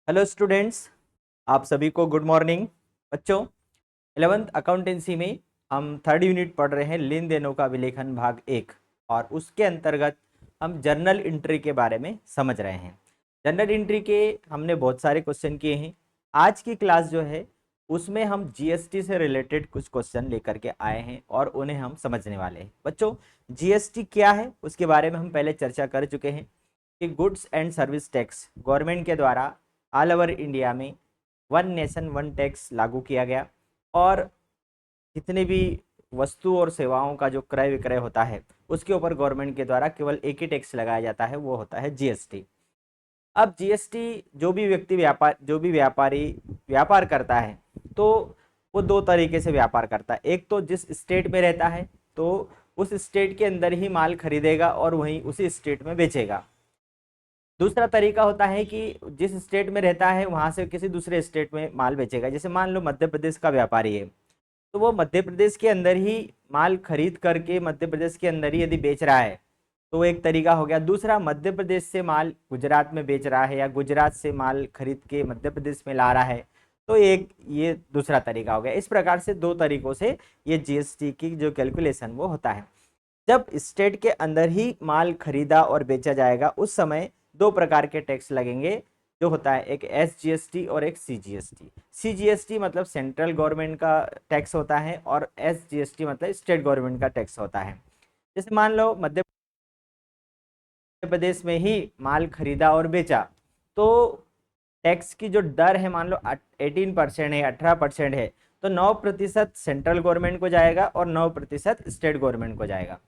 Hello students, आप सभी को गुड मॉर्निंग। बच्चों, 11th अकाउंटेंसी में हम थर्ड यूनिट पढ़ रहे हैं लेन देनों का विलेखन भाग 1 और उसके अंतर्गत हम जर्नल एंट्री के बारे में समझ रहे हैं। जर्नल एंट्री के हमने बहुत सारे क्वेश्चन किए हैं। आज की क्लास जो है उसमें हम जीएसटी से रिलेटेड कुछ क्वेश्चन लेकर के आए हैं और उन्हें हम समझने वाले हैं। बच्चों, जीएसटी क्या है उसके बारे में हम पहले चर्चा कर चुके हैं कि goods and service tax government के द्वारा ऑल ओवर इंडिया में वन नेशन वन टैक्स लागू किया गया और जितने भी वस्तु और सेवाओं का जो क्रय विक्रय होता है उसके ऊपर गवर्नमेंट के द्वारा केवल एक ही टैक्स लगाया जाता है, वो होता है जीएसटी। अब जीएसटी जो भी व्यापारी व्यापार करता है तो वो दो तरीके से व्यापार करता है। एक तो जिस स्टेट में रहता है तो उस स्टेट के अंदर ही माल खरीदेगा और वहीं उसी स्टेट में बेचेगा। दूसरा तरीका होता है कि जिस स्टेट में रहता है वहां से किसी दूसरे स्टेट में माल बेचेगा। जैसे मान लो मध्य प्रदेश का व्यापारी है तो वो मध्य प्रदेश के अंदर ही माल खरीद करके मध्य प्रदेश के अंदर ही यदि बेच रहा है तो वो एक तरीका हो गया। दूसरा, मध्य प्रदेश से माल गुजरात में बेच रहा है या गुजरात से माल खरीद के मध्य प्रदेश में ला रहा है तो एक ये दूसरा तरीका हो गया। इस प्रकार से दो तरीकों से ये जीएसटी की जो कैलकुलेशन वो होता है। जब स्टेट के अंदर ही माल खरीदा और बेचा जाएगा उस समय दो प्रकार के टैक्स लगेंगे, जो होता है एक एसजीएसटी और एक सीजीएसटी। सीजीएसटी मतलब सेंट्रल गवर्नमेंट का टैक्स होता है और एसजीएसटी मतलब स्टेट गवर्नमेंट का टैक्स होता है। जैसे मान लो मध्य प्रदेश में ही माल खरीदा और बेचा तो टैक्स की जो दर है मान लो 18% है, 18% है, तो 9% सेंट्रल गवर्नमेंट को जाएगा और 9% स्टेट गवर्नमेंट को जाएगा।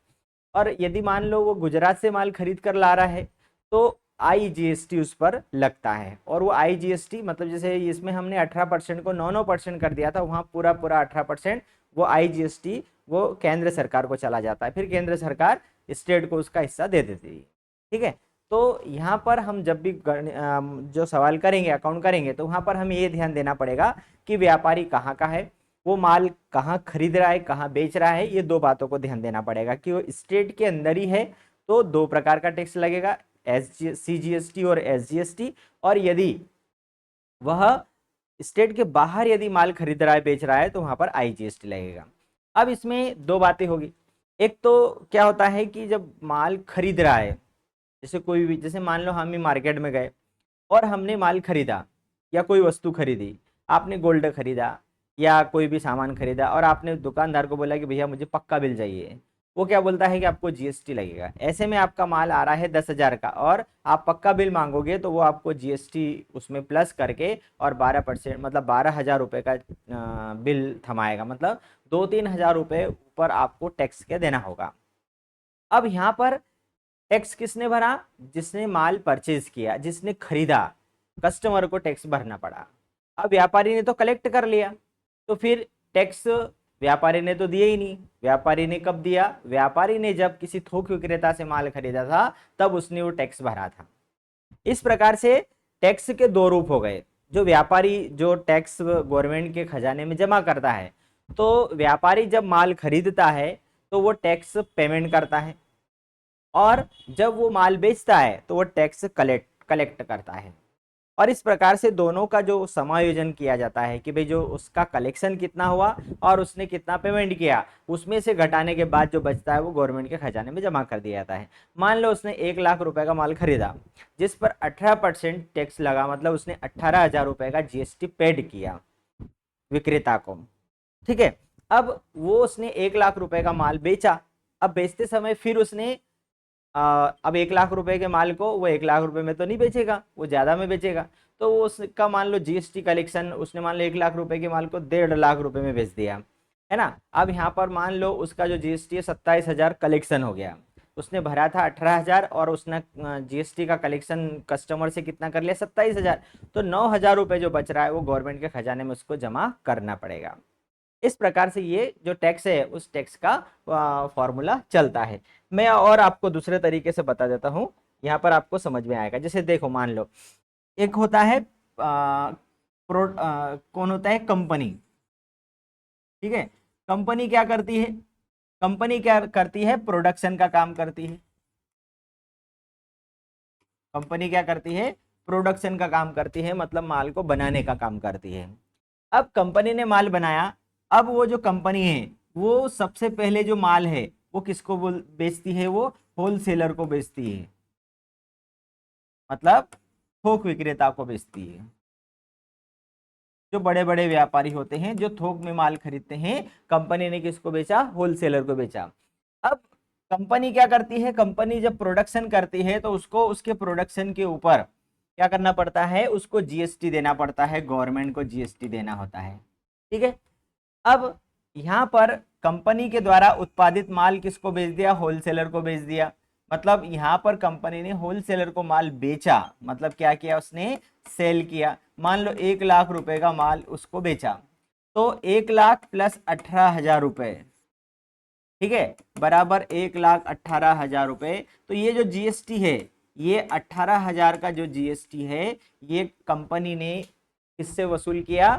और यदि मान लो वो गुजरात से माल खरीद कर ला रहा है तो आईजीएसटी उस पर लगता है। और वो आईजीएसटी मतलब जैसे इसमें हमने 18% को 9% कर दिया था, वहां पूरा पूरा 18% वो आईजीएसटी वो केंद्र सरकार को चला जाता है, फिर केंद्र सरकार स्टेट को उसका हिस्सा दे देती है। ठीक है। तो यहाँ पर हम जब भी जो सवाल करेंगे, अकाउंट करेंगे, तो वहां पर हमें ये ध्यान देना पड़ेगा कि व्यापारी कहाँ का है, वो माल कहाँ खरीद रहा है, कहाँ बेच रहा है। ये दो बातों को ध्यान देना पड़ेगा कि वो स्टेट के अंदर ही है तो दो प्रकार का टैक्स लगेगा, सीजीएसटी और एसजीएसटी। और यदि वह स्टेट के बाहर यदि माल खरीद रहा है, बेच रहा है, तो वहां पर आईजीएसटी लगेगा। अब इसमें दो बातें होगी। एक तो क्या होता है कि जब माल खरीद रहा है, जैसे कोई भी, जैसे मान लो हम ही मार्केट में गए और हमने माल खरीदा या कोई वस्तु खरीदी, आपने गोल्ड खरीदा या कोई भी सामान खरीदा और आपने दुकानदार को बोला कि भैया मुझे पक्का बिल चाहिए, वो क्या बोलता है कि आपको जीएसटी लगेगा। ऐसे में आपका माल आ रहा है 10,000 का और आप पक्का बिल मांगोगे तो वो आपको जीएसटी उसमें प्लस करके और 12% मतलब 12,000 रुपये का बिल थमाएगा। मतलब 2-3 हज़ार रुपये ऊपर आपको टैक्स के देना होगा। अब यहाँ पर टैक्स किसने भरा? जिसने माल परचेज किया, जिसने खरीदा, कस्टमर को टैक्स भरना पड़ा। अब व्यापारी ने तो कलेक्ट कर लिया तो फिर टैक्स व्यापारी ने तो दिया ही नहीं। व्यापारी ने कब दिया? व्यापारी ने जब किसी थोक विक्रेता से माल खरीदा था तब उसने वो टैक्स भरा था। इस प्रकार से टैक्स के दो रूप हो गए। जो व्यापारी जो टैक्स गवर्नमेंट के खजाने में जमा करता है, तो व्यापारी जब माल खरीदता है तो वो टैक्स पेमेंट करता है और जब वो माल बेचता है तो वो टैक्स कलेक्ट करता है। और इस प्रकार से दोनों का जो समायोजन किया जाता है कि भाई जो उसका कलेक्शन कितना हुआ और उसने कितना पेमेंट किया, उसमें से घटाने के बाद जो बचता है वो गवर्नमेंट के खजाने में जमा कर दिया जाता है। मान लो उसने 1,00,000 रुपए का माल खरीदा जिस पर 18% टैक्स लगा, मतलब उसने 18,000 रुपए का जीएसटी पेड किया विक्रेता को। ठीक है। अब वो उसने 1,00,000 रुपए का माल बेचा। अब बेचते समय फिर उसने अब 1,00,000 रुपए के माल को वो 1,00,000 रुपए में तो नहीं बेचेगा, वो ज्यादा में बेचेगा। तो वो उसका मान लो जीएसटी कलेक्शन, उसने मान लो 1,00,000 रुपए के माल को 1,50,000 रुपए में बेच दिया, है ना। अब यहाँ पर मान लो उसका जो जीएसटी है 27,000 कलेक्शन हो गया। उसने भरा था 18,000 और उसने जीएसटी का कलेक्शन कस्टमर से कितना कर लिया? 27,000। तो 9,000 रुपए जो बच रहा है वो गवर्नमेंट के खजाने में उसको जमा करना पड़ेगा। इस प्रकार से ये जो टैक्स है उस टैक्स का फॉर्मूला चलता है। मैं और आपको दूसरे तरीके से बता देता हूं, यहाँ पर आपको समझ में आएगा। जैसे देखो, मान लो एक होता है कौन होता है? कंपनी। ठीक है। कंपनी क्या करती है? कंपनी क्या करती है? प्रोडक्शन का काम करती है। कंपनी क्या करती है? प्रोडक्शन का काम करती है, मतलब माल को बनाने का काम करती है। अब कंपनी ने माल बनाया, अब वो जो कंपनी है वो सबसे पहले जो माल है वो किसको बेचती है, वो होलसेलर को बेचती है, मतलब थोक विक्रेता को बेचती है। जो बड़े बड़े व्यापारी होते हैं जो थोक में माल खरीदते हैं, कंपनी ने किसको बेचा, होलसेलर को बेचा। अब कंपनी क्या करती है, कंपनी जब प्रोडक्शन करती है तो उसको उसके प्रोडक्शन के ऊपर क्या करना पड़ता है, उसको जीएसटी देना पड़ता है, गवर्नमेंट को जीएसटी देना होता है। ठीक है। अब यहाँ पर कंपनी के द्वारा उत्पादित माल किसको बेच दिया, होलसेलर को बेच दिया। मतलब यहाँ पर कंपनी ने होलसेलर को माल बेचा, मतलब क्या किया उसने, सेल किया। मान लो 1 लाख रुपए का माल उसको बेचा, तो 1 लाख प्लस 18,000 रुपए, ठीक है, बराबर 1,18,000 रुपए। तो ये जो जीएसटी है, ये 18,000 का जो जीएसटी है ये कंपनी ने किससे वसूल किया,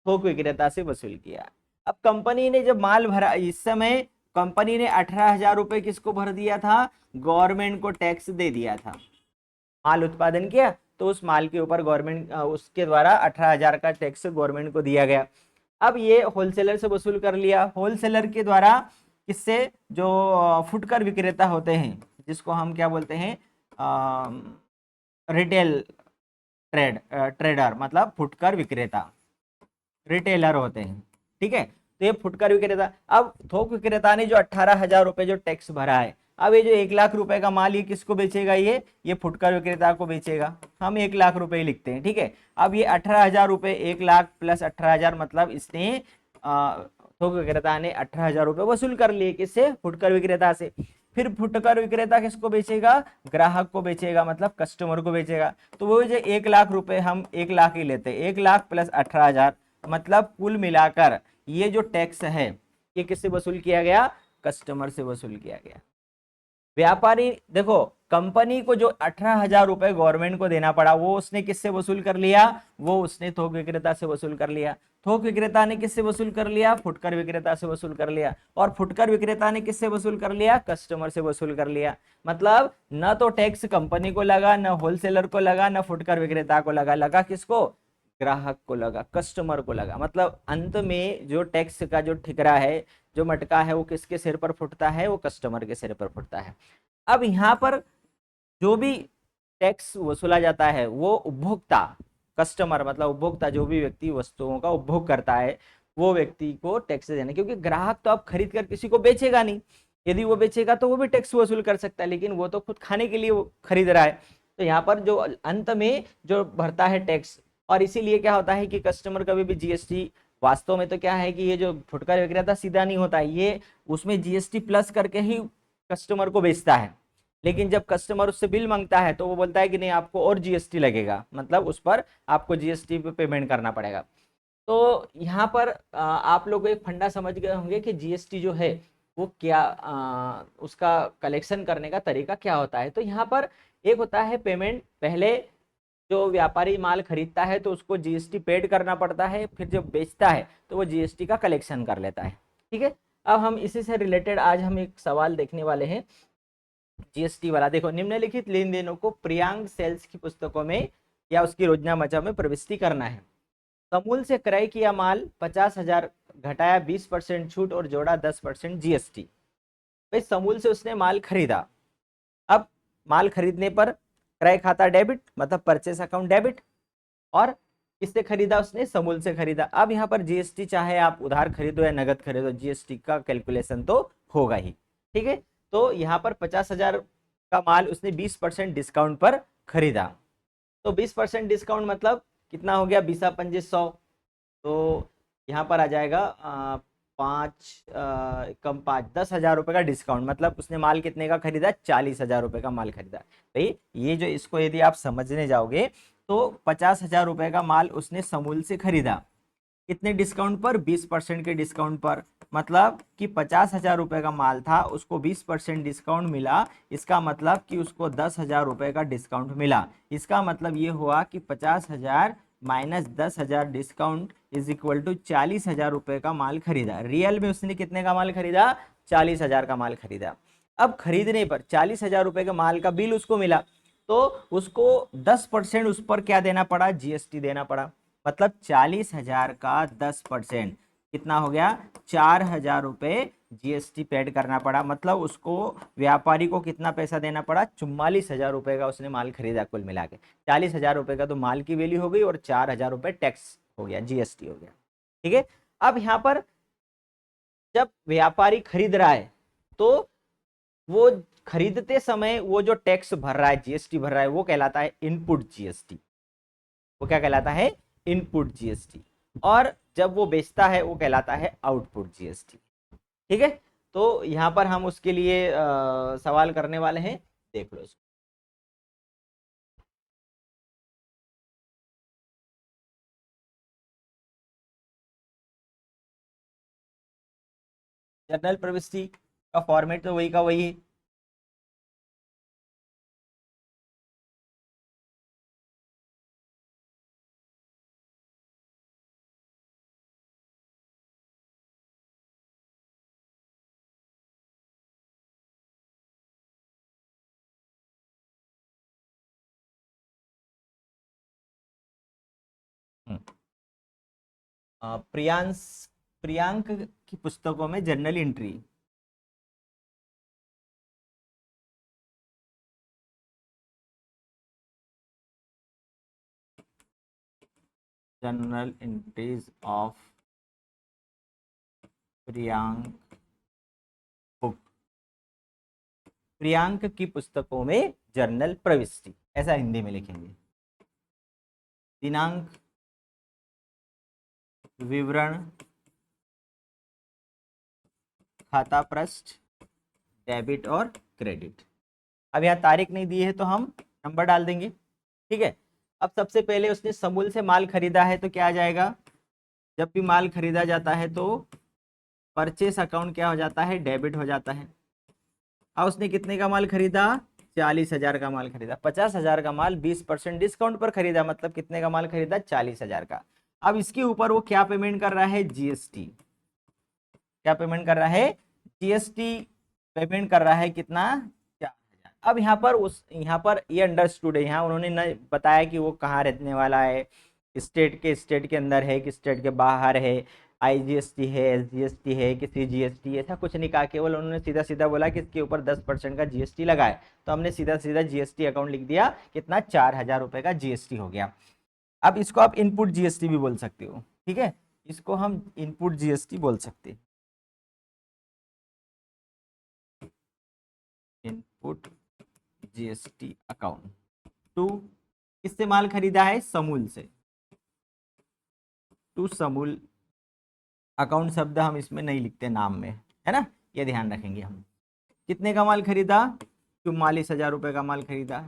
थोक विक्रेता से वसूल किया। अब कंपनी ने जब माल भरा, इस समय कंपनी ने 18,000 रुपए किसको भर दिया था, गवर्नमेंट को टैक्स दे दिया था। माल उत्पादन किया तो उस माल के ऊपर गवर्नमेंट उसके द्वारा 18,000 का टैक्स गवर्नमेंट को दिया गया। अब ये होलसेलर से वसूल कर लिया, होलसेलर के द्वारा किससे, जो फुटकर विक्रेता होते हैं, जिसको हम क्या बोलते हैं, रिटेल ट्रेडर, मतलब फुटकर विक्रेता, रिटेलर होते हैं। ठीक है। तो ये फुटकर विक्रेता, अब थोक विक्रेता ने जो 18,000 रुपए जो टैक्स भरा है, अब ये जो 1 लाख रुपए का माल ये किसको बेचेगा, ये फुटकर विक्रेता को बेचेगा। हम 1 लाख रुपए लिखते हैं, ठीक है। अब ये 18,000 रुपए, 1 लाख प्लस 18,000, मतलब इसने थोक विक्रेता ने 18,000 रुपए वसूल कर लिए, किससे, फुटकर विक्रेता से। फिर फुटकर विक्रेता किसको बेचेगा, ग्राहक को बेचेगा, मतलब कस्टमर को बेचेगा। तो वो जो 1 लाख रुपए, हम 1 लाख ही लेते हैं, 1 लाख प्लस 18,000, मतलब कुल मिलाकर ये जो टैक्स है ये किससे वसूल किया गया, कस्टमर से वसूल किया गया। व्यापारी देखो, कंपनी को जो 18,000 रुपए गवर्नमेंट को देना पड़ा वो उसने किससे वसूल कर लिया, वो उसने थोक विक्रेता से वसूल कर लिया। थोक विक्रेता ने किससे वसूल कर लिया, फुटकर विक्रेता से वसूल कर लिया। और फुटकर विक्रेता ने किससे वसूल कर लिया, कस्टमर से वसूल कर लिया। मतलब न तो टैक्स कंपनी को लगा, न होलसेलर को लगा, न फुटकर विक्रेता को लगा, लगा किसको, ग्राहक को लगा, कस्टमर को लगा। मतलब अंत में जो टैक्स का जो ठिकरा है, जो मटका है, वो किसके सिर पर फुटता है, वो कस्टमर के सिर पर फुटता है। अब यहाँ पर जो भी टैक्स वसूला जाता है वो उपभोक्ता, कस्टमर मतलब उपभोक्ता, जो भी व्यक्ति वस्तुओं का उपभोग करता है वो व्यक्ति को टैक्स देना, क्योंकि ग्राहक तो अब खरीद कर किसी को बेचेगा नहीं। यदि वो बेचेगा तो वो भी टैक्स वसूल कर सकता है, लेकिन वो तो खुद खाने के लिए वो खरीद रहा है। तो यहाँ पर जो अंत में जो भरता है टैक्स, और इसीलिए क्या होता है कि कस्टमर कभी भी जीएसटी, वास्तव में तो क्या है कि ये जो फुटकर विक्रेता सीधा नहीं होता है, ये उसमें जीएसटी प्लस करके ही कस्टमर को बेचता है। लेकिन जब कस्टमर उससे बिल मांगता है तो वो बोलता है कि नहीं, आपको और जीएसटी लगेगा, मतलब उस पर आपको जीएसटी पे पेमेंट करना पड़ेगा। तो यहाँ पर आप लोग एक फंडा समझ गए होंगे कि जीएसटी जो है वो क्या, उसका कलेक्शन करने का तरीका क्या होता है। तो यहाँ पर एक होता है पेमेंट, पहले जो व्यापारी माल खरीदता है तो उसको जीएसटी पेड करना पड़ता है, फिर जब बेचता है तो वो जीएसटी का कलेक्शन कर लेता है। ठीक है। अब हम इसी से रिलेटेड आज हम एक सवाल देखने वाले हैं, जीएसटी वाला। देखो, निम्नलिखित लेन देनों को प्रियांक सेल्स की पुस्तकों में या उसकी रोजनामचा में प्रविष्टि करना है। अमूल से क्रय किया माल 50,000, घटाया 20% छूट और जोड़ा 10% जीएसटी। भाई समूल से उसने माल खरीदा, अब माल खरीदने पर क्रय खाता डेबिट, मतलब परचेस अकाउंट डेबिट, और किससे खरीदा उसने, समूल से खरीदा। अब यहाँ पर जीएसटी चाहे आप उधार खरीदो या नगद खरीदो, जीएसटी का कैलकुलेशन तो होगा ही। ठीक है। तो यहाँ पर 50,000 का माल उसने 20% डिस्काउंट पर खरीदा, तो 20% डिस्काउंट मतलब कितना हो गया, 20-25 100। तो यहाँ पर आ जाएगा 10,000 रुपए का डिस्काउंट, मतलब उसने माल कितने का खरीदा, 40,000 रुपए का माल खरीदा। भाई ये जो, इसको यदि आप समझने जाओगे तो 50,000 रुपए का माल उसने समूल से खरीदा, कितने डिस्काउंट पर, 20% के डिस्काउंट पर। मतलब कि 50,000 रुपए का माल था, उसको 20% डिस्काउंट मिला, इसका मतलब कि उसको 10,000 रुपए का डिस्काउंट मिला। इसका मतलब ये हुआ कि 50,000 minus 10,000 discount is equal to 40,000 रुपए का माल खरीदा। रियल में उसने कितने का माल खरीदा, 40,000 का माल खरीदा। अब खरीदने पर 40,000 रुपए के माल का बिल उसको मिला, तो उसको 10% उस पर क्या देना पड़ा, जीएसटी देना पड़ा। मतलब 40,000 का 10% कितना हो गया, 4,000 रुपये जीएसटी पेड करना पड़ा। मतलब उसको व्यापारी को कितना पैसा देना पड़ा, 44,000 रुपये का उसने माल खरीदा कुल मिला के। 40,000 रुपये का तो माल की वैल्यू हो गई और 4,000 रुपये टैक्स हो गया, जीएसटी हो गया। ठीक है। अब यहाँ पर जब व्यापारी खरीद रहा है तो वो खरीदते समय वो जो टैक्स भर रहा है, जीएसटी भर रहा है, वो कहलाता है इनपुट जीएसटी। वो क्या कहलाता है, इनपुट जीएसटी। और जब वो बेचता है वो कहलाता है आउटपुट जीएसटी। ठीक है। तो यहां पर हम उसके लिए सवाल करने वाले हैं, देख लो इसको। जर्नल प्रविष्टि का फॉर्मेट तो वही का वही है। प्रियांश प्रियांक की पुस्तकों में journal entry, journal entries of Priyank book, Priyank की पुस्तकों में जर्नल प्रविष्टि, ऐसा हिंदी में लिखेंगे। दिनांक, विवरण, खाता पृष्ठ, डेबिट और क्रेडिट। अब यहाँ तारीख नहीं दी है तो हम नंबर डाल देंगे। ठीक है। अब सबसे पहले उसने समूल से माल खरीदा है तो क्या आ जाएगा, जब भी माल खरीदा जाता है तो परचेस अकाउंट क्या हो जाता है, डेबिट हो जाता है। अब उसने कितने का माल खरीदा, 40,000 का माल खरीदा। 50,000 का माल 20% डिस्काउंट पर खरीदा, मतलब कितने का माल खरीदा, 40,000 का। अब इसके ऊपर वो क्या पेमेंट कर रहा है, जीएसटी। क्या पेमेंट कर रहा है, जीएसटी पेमेंट कर रहा है, कितना, 4,000। अब यहाँ पर ये अंडरस्टूड है, यहाँ उन्होंने न बताया कि वो कहाँ रहने वाला है, स्टेट के अंदर है कि स्टेट के बाहर है, आईजीएसटी है, एसजीएसटी है कि सीजीएसटी, ऐसा कुछ नहीं कहा। केवल उन्होंने सीधा सीधा बोला कि इसके ऊपर 10% का जीएसटी लगा है, तो हमने सीधा सीधा जीएसटी अकाउंट लिख दिया, कितना, 4,000 रुपये का जीएसटी हो गया। अब इसको आप इनपुट जीएसटी भी बोल सकते हो। ठीक है, इसको हम इनपुट जीएसटी बोल सकते हैं, इनपुट जीएसटी अकाउंट टू, किससे माल खरीदा है, समूल से, टू समूल। अकाउंट शब्द हम इसमें नहीं लिखते नाम में, है ना, ये ध्यान रखेंगे हम। कितने का माल खरीदा, 44,000 रुपये का माल खरीदा।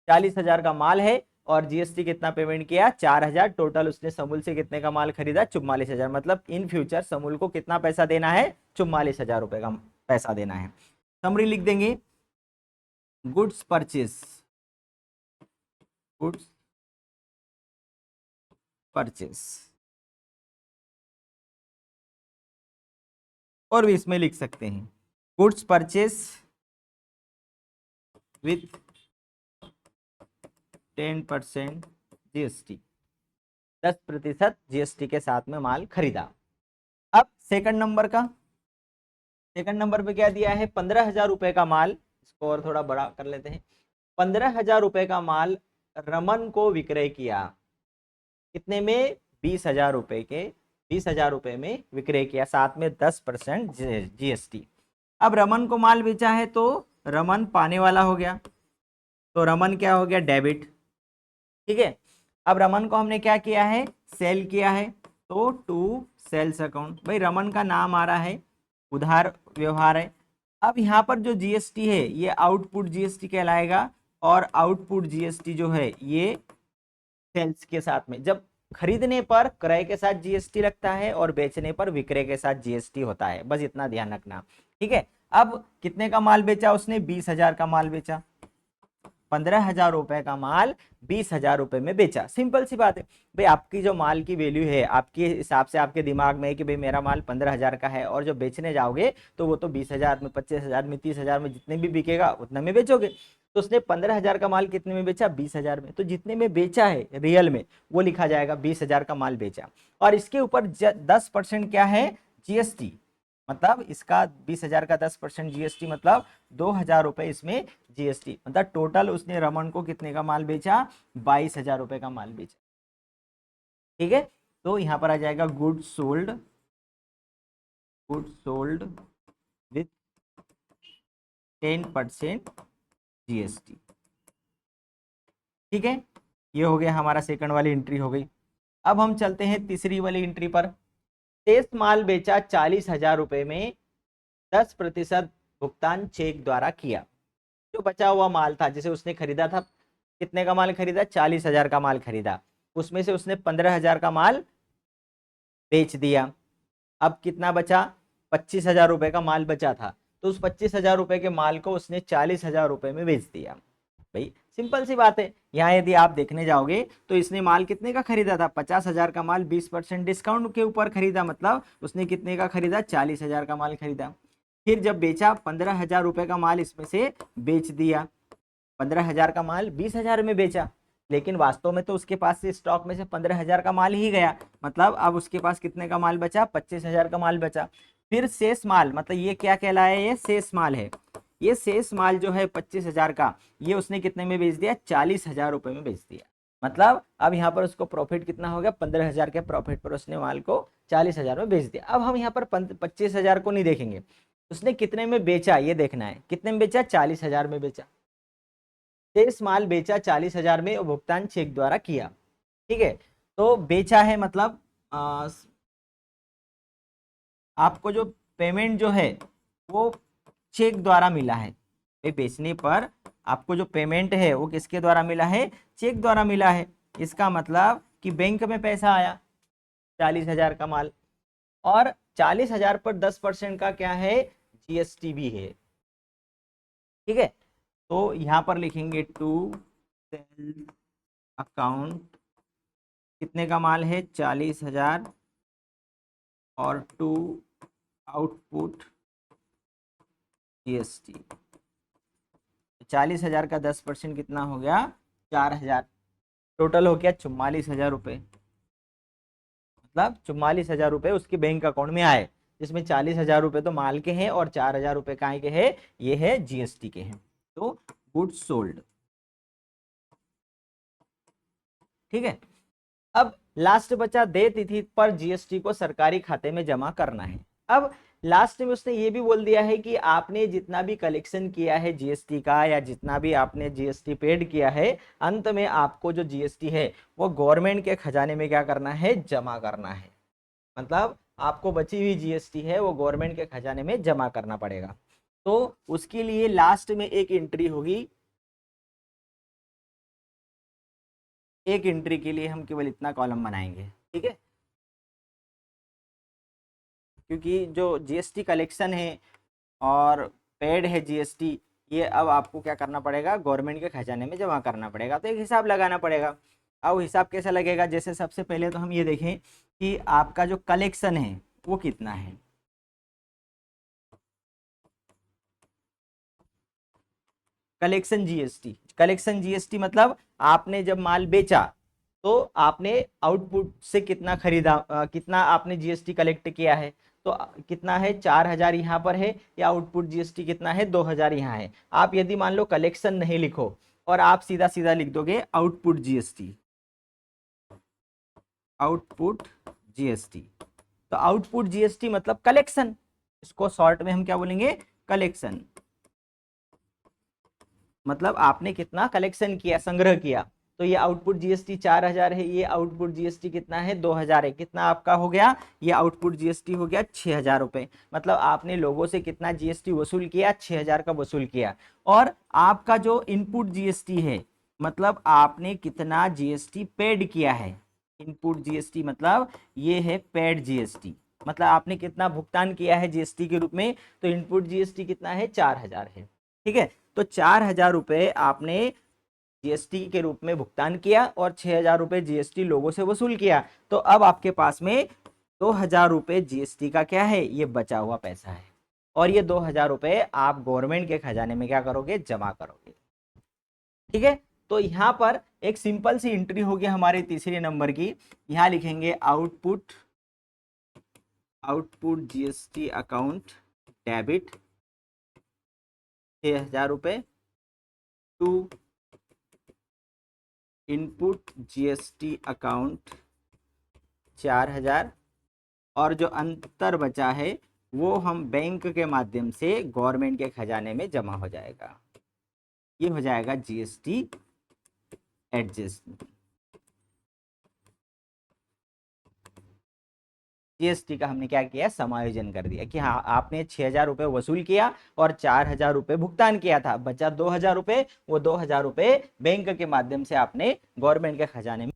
40,000 का माल है और जीएसटी कितना पेमेंट किया, 4,000। टोटल उसने समूल से कितने का माल खरीदा, 44,000। मतलब इन फ्यूचर समूल को कितना पैसा देना है, 44,000 रुपये का पैसा देना है। समरी लिख देंगे, गुड्स परचेस, गुड्स परचेस। और भी इसमें लिख सकते हैं, goods purchase with 10% GST, 10% GST के साथ में माल खरीदा। अब सेकंड नंबर का, सेकंड नंबर पे क्या दिया है, 15,000 रुपए का माल, इसको और थोड़ा बड़ा कर लेते हैं। 15,000 रुपए का माल रमन को विक्रय किया, कितने में, 20,000 रुपए के, 20,000 रुपए में विक्रय किया, साथ में 10% जीएसटी। अब रमन को माल बेचा है तो रमन पाने वाला हो गया, तो रमन क्या हो गया, डेबिट। ठीक है। अब रमन को हमने क्या किया है, सेल किया है, तो टू सेल्स अकाउंट। भाई रमन का नाम आ रहा है, उधार व्यवहार है। अब यहाँ पर जो जीएसटी है ये आउटपुट जीएसटी कहलाएगा, और आउटपुट जीएसटी जो है ये सेल्स के साथ में, जब खरीदने पर क्रय के साथ जीएसटी लगता है और बेचने पर विक्रय के साथ जीएसटी होता है, बस इतना ध्यान रखना। ठीक है। अब कितने का माल बेचा उसने, 20,000 का माल बेचा। 15,000 रुपए का माल 20,000 रुपए में बेचा। सिंपल सी बात है भाई, आपकी जो माल की वैल्यू है आपके हिसाब से आपके दिमाग में है कि भाई मेरा माल 15,000 का है, और जो बेचने जाओगे तो वो तो 20,000 में, 25,000 में, 30,000 में, जितने भी बिकेगा उतने में बेचोगे। तो उसने 15,000 का माल कितने में बेचा? 20,000 में। तो जितने में बेचा है रियल में वो लिखा जाएगा 20,000 का माल बेचा, और इसके ऊपर 10% क्या है? जीएसटी। मतलब इसका 20,000 का 10% जीएसटी, मतलब 2,000 रुपए इसमें जीएसटी। मतलब टोटल उसने रमन को कितने का माल बेचा? 22,000 रुपए का माल बेचा। ठीक है, तो यहां पर आ जाएगा good sold, good sold with 10% GST. ठीक है, ये हो गया हमारा सेकंड वाली एंट्री हो गई। अब हम चलते हैं तीसरी वाली एंट्री पर। शेष माल बेचा 40,000 रुपए में, 10% भुगतान चेक द्वारा किया। जो बचा हुआ माल था जिसे उसने खरीदा था, कितने का माल खरीदा? 40,000 का माल खरीदा, उसमें से उसने 15,000 का माल बेच दिया। अब कितना बचा? 25,000 रुपए का माल बचा था, तो उस 25,000 रुपए के माल को उसने 40,000 रुपए में बेच दिया। भाई सिंपल सी बात है, यहाँ यदि आप देखने जाओगे तो इसने माल कितने का खरीदा था? 50,000 का माल 20% डिस्काउंट के ऊपर खरीदा, मतलब उसने कितने का खरीदा? 40,000 का माल खरीदा। फिर जब बेचा 15,000 रुपए का माल इसमें से बेच दिया। 15,000 का माल 20,000 में बेचा, लेकिन वास्तव में तो उसके पास से स्टॉक में से 15,000 का माल ही गया, मतलब अब उसके पास कितने का माल बचा? 25,000 का माल बचा। फिर शेष माल, मतलब ये क्या कहलाया? ये शेष माल है। ये शेष माल जो है 25,000 का, ये उसने कितने में बेच दिया? 40,000 रुपए में बेच दिया। मतलब अब यहाँ पर उसको प्रॉफिट कितना हो गया? 15,000 के प्रॉफिट पर उसने माल को 40,000 में बेच दिया। अब हम यहाँ पर 25,000 को नहीं देखेंगे, उसने कितने में बेचा ये देखना है। कितने में बेचा? 40,000 में बेचा। शेष माल बेचा 40,000 में और भुगतान चेक द्वारा किया। ठीक है, तो बेचा है मतलब आपको जो पेमेंट जो है वो चेक द्वारा मिला है। बेचने पर आपको जो पेमेंट है वो किसके द्वारा मिला है? चेक द्वारा मिला है। इसका मतलब कि बैंक में पैसा आया 40,000 का माल, और 40,000 पर 10% का क्या है? जीएसटी भी है। ठीक है, तो यहां पर लिखेंगे टू सेल अकाउंट, कितने का माल है? 40,000, और टू आउटपुट जीएसटी। 40,000 का 10% कितना हो गया? 4,000। टोटल हो गया 44,000 रुपये। मतलब 44,000 रुपये उसके बैंक अकाउंट में आए, जिसमें 40,000 रुपये तो माल के हैं और 4,000 रुपये काहे के हैं? ये है जीएसटी के हैं। तो गुड्स सोल्ड। ठीक है, अब लास्ट बचा देय तिथि पर जीएसटी को सरकारी खाते में जमा करना है। अब लास्ट में उसने ये भी बोल दिया है कि आपने जितना भी कलेक्शन किया है जीएसटी का, या जितना भी आपने जीएसटी पेड किया है, अंत में आपको जो जीएसटी है वो गवर्नमेंट के खजाने में क्या करना है? जमा करना है। मतलब आपको बची हुई जीएसटी है वो गवर्नमेंट के खजाने में जमा करना पड़ेगा। तो उसके लिए लास्ट में एक एंट्री होगी। एक एंट्री के लिए हम केवल इतना कॉलम बनाएंगे। ठीक है, क्योंकि जो जीएसटी कलेक्शन है और पेड है जीएसटी, ये अब आपको क्या करना पड़ेगा? गवर्नमेंट के खजाने में जमा करना पड़ेगा। तो एक हिसाब लगाना पड़ेगा। अब हिसाब कैसे लगेगा? जैसे सबसे पहले तो हम ये देखें कि आपका जो कलेक्शन है वो कितना है। कलेक्शन जीएसटी मतलब आपने जब माल बेचा तो आपने आउटपुट से कितना खरीदा, कितना आपने जीएसटी कलेक्ट किया है। तो कितना है? 4,000 यहाँ पर है, या आउटपुट जीएसटी कितना है? 2,000 यहाँ है। आप यदि मान लो कलेक्शन नहीं लिखो और आप सीधा सीधा लिख दोगे आउटपुट जीएसटी, आउटपुट जीएसटी, तो आउटपुट जीएसटी मतलब कलेक्शन। इसको शॉर्ट में हम क्या बोलेंगे? कलेक्शन। मतलब आपने कितना कलेक्शन किया, संग्रह किया। तो ये आउटपुट जीएसटी 4,000 है, ये आउटपुट जीएसटी कितना है? 2,000 है। कितना आपका हो गया? ये आउटपुट जीएसटी हो गया 6,000 रुपये। मतलब आपने लोगों से कितना जीएसटी वसूल किया? 6,000 का वसूल किया। और आपका जो इनपुट जीएसटी है, मतलब आपने कितना जीएसटी पेड किया है। इनपुट जीएसटी मतलब ये है पेड जीएसटी, मतलब आपने कितना भुगतान किया है जीएसटी के रूप में। तो इनपुट जीएसटी कितना है? 4,000 है। ठीक है, तो 4,000 रुपये आपने जीएसटी के रूप में भुगतान किया और 6,000 रुपये जीएसटी लोगों से वसूल किया। तो अब आपके पास में 2,000 रुपये जीएसटी का क्या है, ये बचा हुआ पैसा है, और ये 2,000 रुपये आप गवर्नमेंट के खजाने में क्या करोगे, जमा करोगे। ठीक है, तो यहाँ पर एक सिंपल सी एंट्री होगी हमारे तीसरे नंबर की। यहाँ लिखेंगे आउटपुट जीएसटी अकाउंट डेबिट 6,000 रुपये टू इनपुट जीएसटी अकाउंट 4,000, और जो अंतर बचा है वो हम बैंक के माध्यम से गवर्नमेंट के खजाने में जमा हो जाएगा। ये हो जाएगा जीएसटी एडजस्टमेंट। जीएसटी का हमने क्या किया, समायोजन कर दिया कि हाँ आपने 6,000 रुपये वसूल किया और 4,000 रुपये भुगतान किया था, बचा 2,000 रुपये, वो 2,000 रुपये बैंक के माध्यम से आपने गवर्नमेंट के खजाने में